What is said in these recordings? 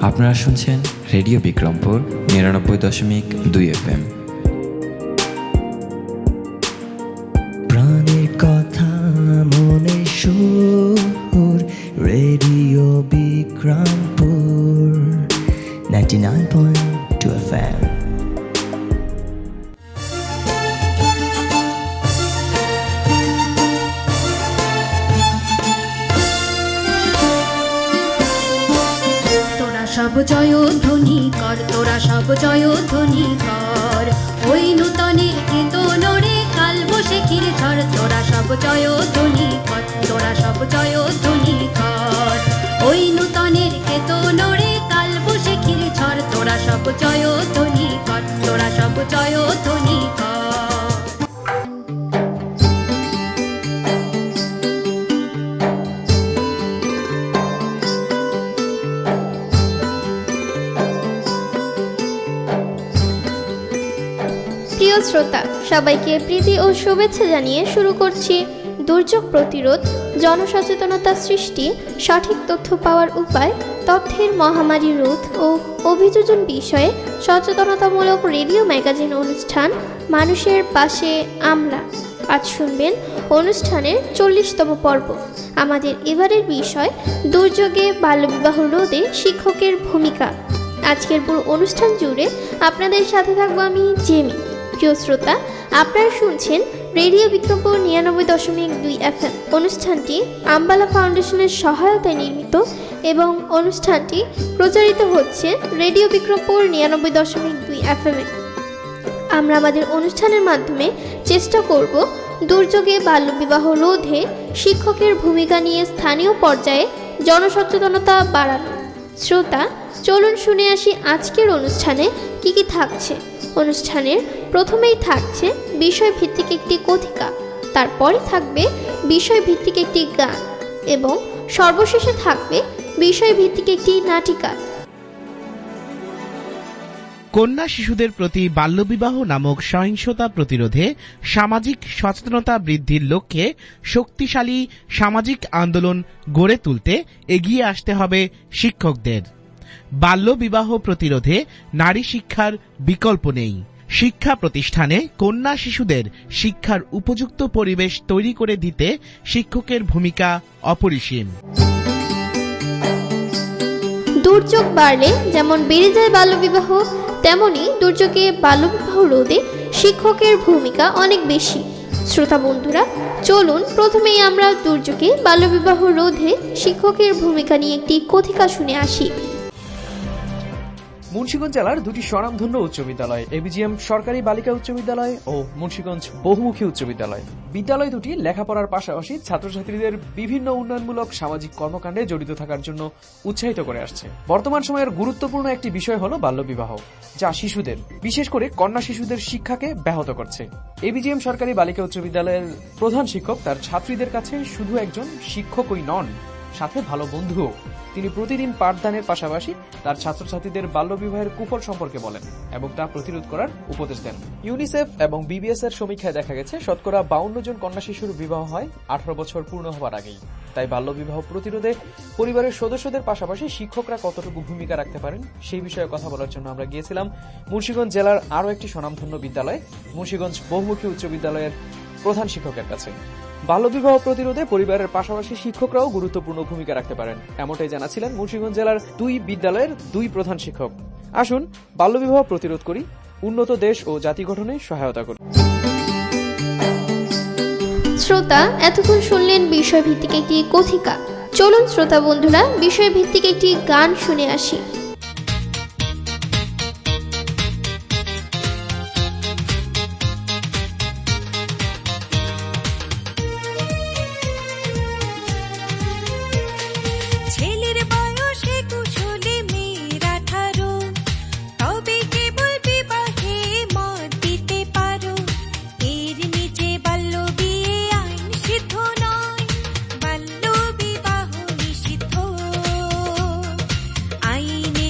আপনারা শুনছেন radio Bikrampur ৯৯.২ FM। প্রাণের কথা মনে সুর, রেডিও বিক্রমপুর 99.2 FM। সব জয়ধ্বনি কর, তোরা সব জয়ধ্বনি কর, ওই নূতনের কেতনরে কাল বৈশাখীর ঝড়। তোরা সব জয়ধ্বনি কর, তোরা সব জয়ধ্বনি কর, ওই নূতনের কেতনরে কাল বৈশাখীর ঝড়। তোরা সব জয়ধ্বনি কর, তোরা সব জয়ধ্বনি কর। প্রিয় শ্রোতা, সবাইকে প্রীতি ও শুভেচ্ছা জানিয়ে শুরু করছি দুর্যোগ প্রতিরোধ, জনসচেতনতা সৃষ্টি, সঠিক তথ্য পাওয়ার উপায়, তথ্যের মহামারী রোধ ও অভিযোজন বিষয়ে সচেতনতামূলক রেডিও ম্যাগাজিন অনুষ্ঠান মানুষের পাশে আমরা। আজ শুনবেন অনুষ্ঠানের 40তম পর্ব। আমাদের এবারের বিষয় দুর্যোগে বাল্যবিবাহ রোধে শিক্ষকের ভূমিকা। আজকের পুরো অনুষ্ঠান জুড়ে আপনাদের সাথে থাকবো আমি জেমি। প্রিয় শ্রোতা, আপনারা শুনছেন রেডিও বিক্রমপুর ৯৯.২ FM। অনুষ্ঠানটি আম্বালা ফাউন্ডেশনের সহায়তায় নির্মিত এবং অনুষ্ঠানটি প্রচারিত হচ্ছে রেডিও বিক্রমপুর ৯৯.২ FM এ। আমরা আমাদের অনুষ্ঠানের মাধ্যমে চেষ্টা করব দুর্যোগে বাল্যবিবাহ রোধে শিক্ষকের ভূমিকা নিয়ে স্থানীয় পর্যায়ে জনসচেতনতা বাড়ানো। শ্রোতা, চলুন শুনে আসি আজকের অনুষ্ঠানে কি কি থাকছে। অনুষ্ঠানের প্রথমেই থাকছে বিষয়ভিত্তিক একটি কথিকা, তারপরে থাকবে বিষয়ভিত্তিক একটি গান এবং সর্বশেষে থাকবে বিষয়ভিত্তিক একটি নাটিকা। কন্যা শিশুদের প্রতি বাল্যবিবাহ নামক সহিংসতা প্রতিরোধে সামাজিক সচেতনতা বৃদ্ধির লক্ষ্যে শক্তিশালী সামাজিক আন্দোলন গড়ে তুলতে এগিয়ে আসতে হবে শিক্ষকদের। বাল্যবিবাহ প্রতিরোধে নারী শিক্ষার বিকল্প নেই। শিক্ষা প্রতিষ্ঠানে কন্যা শিশুদের শিক্ষার উপযুক্ত পরিবেশ তৈরি করে দিতে শিক্ষকের ভূমিকা অপরিসীম। দুর্যোগ বাড়লে যেমন বেড়ে যায় বাল্যবিবাহ, তেমনি দুর্যোগে বাল্যবিবাহ রোধে শিক্ষকের ভূমিকা অনেক বেশি। শ্রোতা বন্ধুরা, চলুন প্রথমেই আমরা দুর্যোগে বাল্যবিবাহ রোধে শিক্ষকের ভূমিকা নিয়ে একটি কথিকা শুনে আসি। মুন্সিগঞ্জ জেলার দুটি স্বনামধন্য উচ্চ বিদ্যালয়, এবিজিএম সরকারি বালিকা উচ্চ বিদ্যালয় ও মুন্সিগঞ্জ বহুমুখী উচ্চ বিদ্যালয়। বিদ্যালয় দুটি লেখাপড়ার পাশাপাশি ছাত্রছাত্রীদের বিভিন্ন উন্নয়নমূলক সামাজিক কর্মকাণ্ডে জড়িত থাকার জন্য উৎসাহিত করে আসছে। বর্তমান সময়ের গুরুত্বপূর্ণ একটি বিষয় হলো বাল্যবিবাহ, যা শিশুদের, বিশেষ করে কন্যা শিশুদের শিক্ষাকে ব্যাহত করছে। এবিজিএম সরকারি বালিকা উচ্চ বিদ্যালয়ের প্রধান শিক্ষক তার ছাত্রীদের কাছে শুধু একজন শিক্ষকই নন, সাথে ভালো বন্ধুও। তিনি প্রতিদিন পাঠদানের পাশাপাশি তার ছাত্রছাত্রীদের বাল্যবিবাহের কুফল সম্পর্কে বলেন এবং তা প্রতিরোধ করার উপদেশ দেন। ইউনিসেফ এবং বিবিএস এর সমীক্ষায় দেখা গেছে শতকরা 52 জন কন্যা শিশুর বিবাহ হয় 18 বছর পূর্ণ হওয়ার আগেই। তাই বাল্যবিবাহ প্রতিরোধে পরিবারের সদস্যদের পাশাপাশি শিক্ষকরা কতটুকু ভূমিকা রাখতে পারেন সেই বিষয়ে কথা বলার জন্য আমরা গিয়েছিলাম মুন্সিগঞ্জ জেলার আরও একটি স্বনামধন্য বিদ্যালয়, মুন্সিগঞ্জ বহুমুখী উচ্চ বিদ্যালয়ের প্রধান শিক্ষকের কাছে। বাল্যবিবাহ প্রতিরোধে পরিবারের পাশাপাশি শিক্ষকরাও গুরুত্বপূর্ণ ভূমিকা রাখতে পারেন, এমনটাই জানাছিলেন মুন্সিগঞ্জ জেলার দুই বিদ্যালয়ের দুই প্রধান শিক্ষক। আসুন বাল্যবিবাহ প্রতিরোধ করি, উন্নত দেশ ও জাতি গঠনে সহায়তা করি। শ্রোতা, এতক্ষণ শুনলেন বিষয়ভিত্তিক একটি কথিকা। চলুন শ্রোতা বন্ধুরা বিষয়ভিত্তিক একটি গান শুনে আসি। আইনে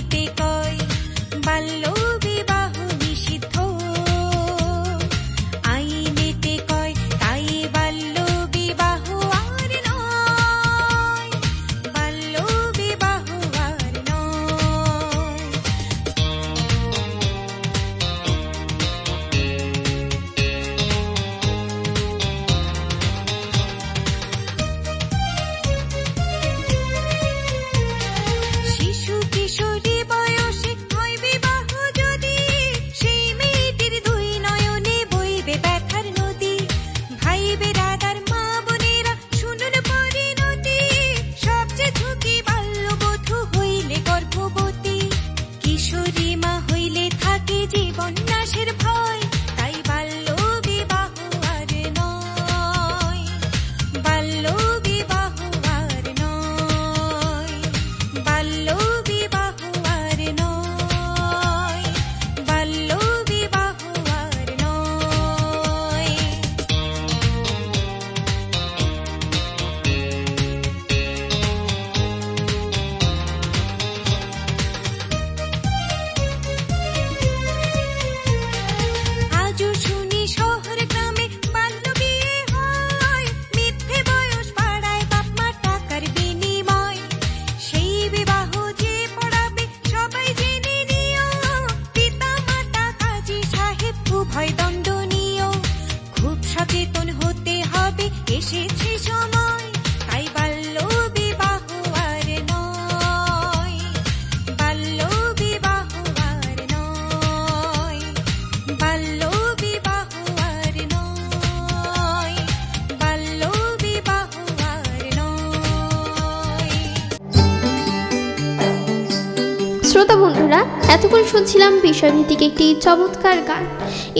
শ্রোতা বন্ধুরা, এতক্ষণ শুনছিলাম বিষয়ভিত্তিক একটি চমৎকার গান।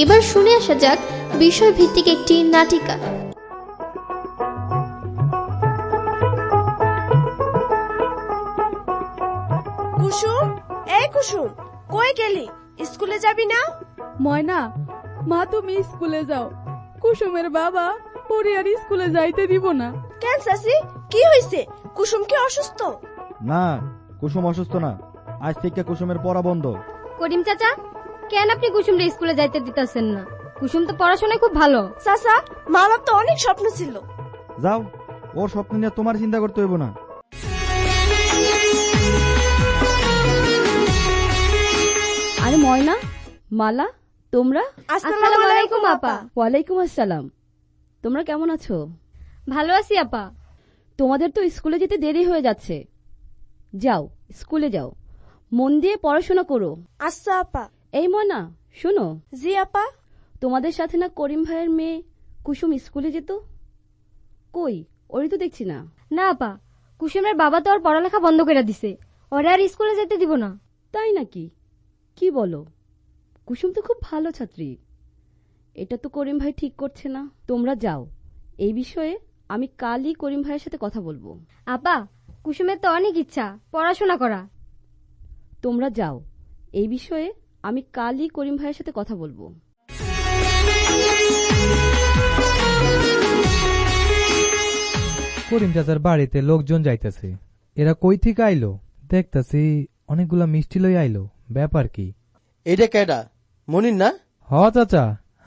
এবার শুনে আসা যাক বিষয়ভিত্তিক একটি নাটিকা। কুসুম, এই কুসুম, কই গেলি? স্কুলে যাবি না? ময়না, মা তুমি স্কুলে যাও, কুসুমের বাবা ওরে আর স্কুলে যাইতে দিব না। কেন চাচি, কি হইছে? কুসুম কি অসুস্থ? না, কুসুম অসুস্থ না, আজ থেকে কুসুমের পড়া বন্ধ। করিম চাচা, কেন আপনি কুসুমরে স্কুলে যাইতে দিতেছেন না? কুসুম তো পড়াশোনায় খুব ভালো। চাচা, মা বাপ তো অনেক স্বপ্ন ছিল। যাও, ওর স্বপ্ন নিয়ে তোমার চিন্তা করতে হইব না। আরে ময়না, মালা, তোমরা? আসসালামু আলাইকুম আপা। ওয়ালাইকুম আসসালাম। তোমরা কেমন আছো? ভালো আছি আপা। তোমাদের তো স্কুলে যেতে দেরি হয়ে যাচ্ছে, যাও স্কুলে যাও, মন দিয়ে পড়াশোনা করো। আচ্ছা আপা। এই ময়না শোনো। জি আপা। তোমাদের সাথে না করিম ভাইয়ের মেয়ে কুসুম স্কুলে যেত? কই, ওরই তো দেখছি না। না আপা, কুসুমের বাবা তো আর পড়ালেখা বন্ধ করে দিছে, ওরা আর স্কুলে যেতে দিব না। তাই নাকি? কি বলো? কুসুম তো খুব ভালো ছাত্রী। এটা তো করিম ভাই ঠিক করছে না। তোমরা যাও, এই বিষয়ে আমি কালই করিম ভাইয়ের সাথে কথা বলবো। আপা, কুসুমের তো অনেক ইচ্ছা পড়াশোনা করা। তোমরা যাও, এই বিষয়ে আমি কালই করিম ভাইয়ের সাথে কথা বলবো। করিম চাচার বাড়িতে লোকজন যাইতেছে, এরা কই থেকে আইলো? দেখতেছি অনেকগুলা মিষ্টি লই আইলো, ব্যাপার কি? এটা কেডা? মনির না? হ চাচা,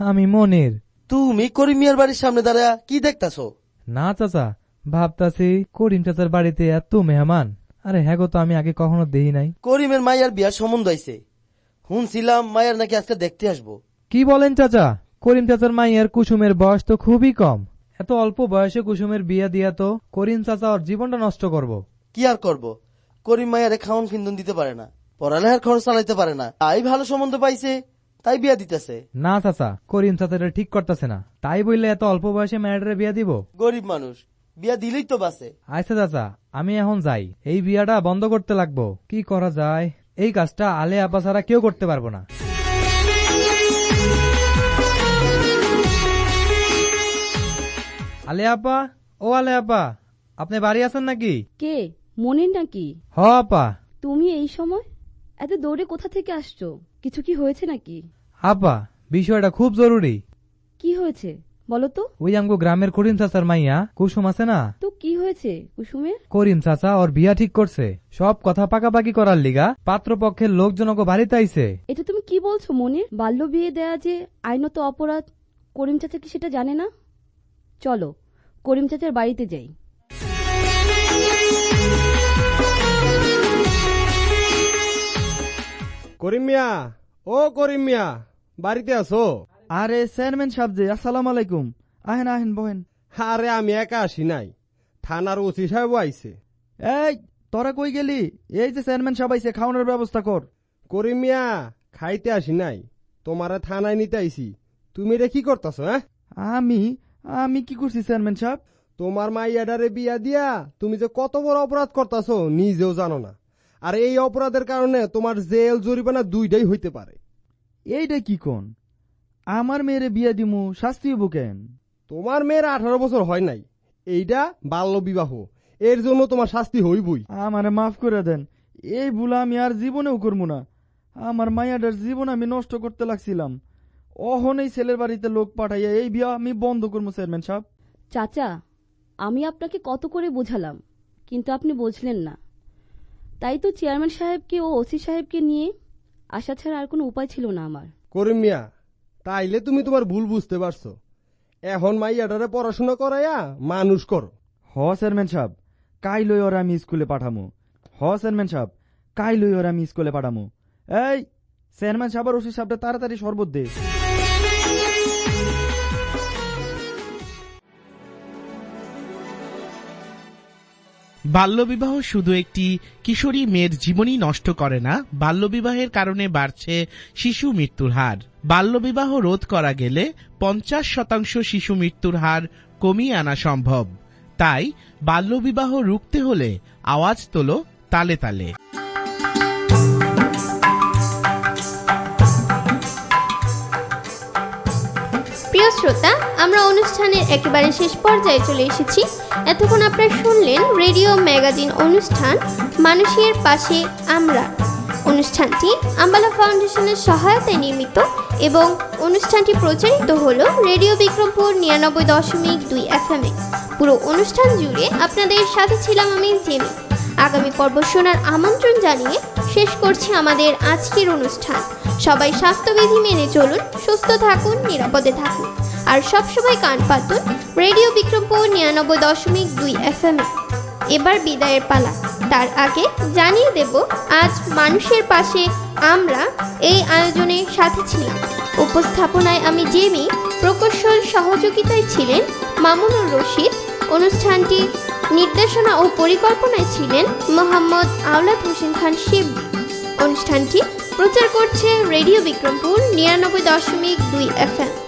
আমি মনির। তুমি করিম মিয়ার বাড়ির সামনে দাঁড়া কি দেখতাছো? না চাচা, ভাবতাছি করিম চাচার বাড়িতে এত মেহমান, আরে হ্যাঁ গো, তো আমি আগে কখনো দেই নাই। করিমের মায়ের বিয়ার সম্বন্ধ হইছে, শুনছিলাম মায়ের নাকি আজকে দেখতে আসবো। কি বলেন চাচা? করিম চাচার মাইয়ার কুসুমের বয়স তো খুবই কম, এত অল্প বয়সে কুসুমের বিয়া দিয়া তো করিম চাচা ওর জীবনটা নষ্ট করব। কি আর করব, করিম মায়ের খাওন ফিন্দন দিতে পারে না, পড়ালেখার খরচ চালাইতে পারে না, তাই ভালো সম্বন্ধ পাইছে, তাই বিয়া দিতেছে। না চাচা, করিম চাচা এটা ঠিক করতেছে না, তাই বললে এত অল্প বয়সে মেয়েটারে বিয়া দিব? গরিব মানুষ, বিয়া দিলেই তো বাঁচে। আচ্ছা চাচা, আমি এখন যাই, এই বিয়াটা বন্ধ করতে লাগবো। কি করা যায়? এই কাজটা আলে আপা ছাড়া কেউ করতে পারবো না। আলে আপা, ও আলে আপা, আপনি বাড়ি আছেন নাকি? কে, মনির নাকি? হ আপা। তুমি এই সময় এত দৌড়ে কোথা থেকে আসছো? কিছু কি হয়েছে নাকি? আপা, বিষয়টা খুব জরুরি। কি হয়েছে বলো তো? ওই আমগো গ্রামের করিম চাচার মাইয়া কুসুম আছে না? তো কি হয়েছে কুসুমের? করিম চাচা ওর বিয়া ঠিক করছে, সব কথা পাকাপাকি করার লিগা পাত্রপক্ষের লোকজনকে বাড়িতে আইছে। এটা তুমি কি বলছো মনির? বাল্য বিয়ে দেয়া যে আইনত অপরাধ, করিম চাচা কি সেটা জানে না? চলো করিম চাচার বাড়িতে যাই। করিম মিয়া, ও করিম মিয়া, বাড়িতে আছো? আরে চেয়ারম্যান সাহেব যে, আসসালামু আলাইকুম। আহেন আহেন বহেন। আরে আমি একা আসি নাই, থানার ওসি সাহেব আইছে। এই তোরা কই গেলি? এই যে চেয়ারম্যান সাহেব আইছে, খাওয়ানোর ব্যবস্থা কর। করিম মিয়া, খাইতে আসি নাই, তোমারে থানায় নিতে আইছি। তুমি রে কি করতেছো? হ্যাঁ, আমি আমি কি করছি চেয়ারম্যান সাহেব? তোমার মাইয়াডারে বিয়া দিয়া তুমি যে কত বড় অপরাধ করতেছো নিজেও জানো না, আর এই অপরাধের কারণে তোমার জেল জরিমানা দুইটাই হইতে পারে। এইটা কি কোন? আমার মেয়েরে বিয়া দিমু, শাস্তি হইব কেন? তোমার মেয়ের 18 বছর হয় নাই, এইটা বাল্য বিবাহ, এর জন্য তোমার শাস্তি হইবই। আমারে মাফ করে দেন, এই ভুল আমি আর জীবনেও করবো না। আমার মাইয়াটার জীবন আমি নষ্ট করতে লাগছিলাম, অহন এই ছেলের বাড়িতে লোক পাঠাইয়া এই বিয়া আমি বন্ধ করবো চেয়ারম্যান সাহেব। চাচা, আমি আপনাকে কত করে বোঝালাম, কিন্তু আপনি বুঝলেন না। তাই তো চেয়ারম্যান সাহেবকে ও ওসি সাহেবকে নিয়ে আসা ছাড়া আর কোনো উপায় ছিল না আমার। করিম মিয়া, তাইলে তুমি তোমার ভুল বুঝতে পারছো, এখন মাইয়াটারে পড়াশোনা করাইয়া মানুষ করো। হ চেয়ারম্যান সাহেব, কাই লই ওরা আমি স্কুলে পাঠামো। হ চেয়ারম্যান সাহেব, কাই লই ওরা আমি স্কুলে পাঠামো। এই চেয়ারম্যান সাহেব আর ওসি সাহেবটা তাড়াতাড়ি শরবত দে। বাল্যবিবাহ শুধু একটি কিশোরী মেয়ের জীবনই নষ্ট করে না, বাল্যবিবাহের কারণে বাড়ছে শিশু মৃত্যুর হার। বাল্যবিবাহ রোধ করা গেলে 50% শিশু মৃত্যুর হার কমিয়ে আনা সম্ভব। তাই বাল্যবিবাহ রুখতে হলে আওয়াজ তোলো তালে তালে। শ্রোতা, আমরা অনুষ্ঠানের একেবারে শেষ পর্যায়ে চলে এসেছি। এতক্ষণ আপনারা শুনলেন রেডিও ম্যাগাজিন অনুষ্ঠান মানুষের পাশে আমরা। অনুষ্ঠানটি আম্বালা ফাউন্ডেশনের সহায়তায় নির্মিত এবং অনুষ্ঠানটি প্রচারিত হলো রেডিও বিক্রমপুর 99.2 FM এ। পুরো অনুষ্ঠান জুড়ে আপনাদের সাথে ছিলাম আমি জেমি। আগামী পর্ব শোনার আমন্ত্রণ জানিয়ে শেষ করছি আমাদের আজকের অনুষ্ঠান। সবাই স্বাস্থ্যবিধি মেনে চলুন, সুস্থ থাকুন, নিরাপদে থাকুন আর সবসময় কান পাতুন রেডিও বিক্রমপুর 99.2 FM এ। এবার বিদায়ের পালা। তার আগে জানিয়ে দেব আজ মানুষের পাশে আমরা এই আয়োজনের সাথে ছিলাম। উপস্থাপনায় আমি জেমি, প্রকৌশল সহযোগিতায় ছিলেন মামুনুর রশিদ। অনুষ্ঠানটি নির্দেশনা ও পরিকল্পনায় ছিলেন মোহাম্মদ আওলাদ হোসেন খান শিবলি। অনুষ্ঠানটি প্রচার করছে রেডিও বিক্রমপুর 99.2 FM।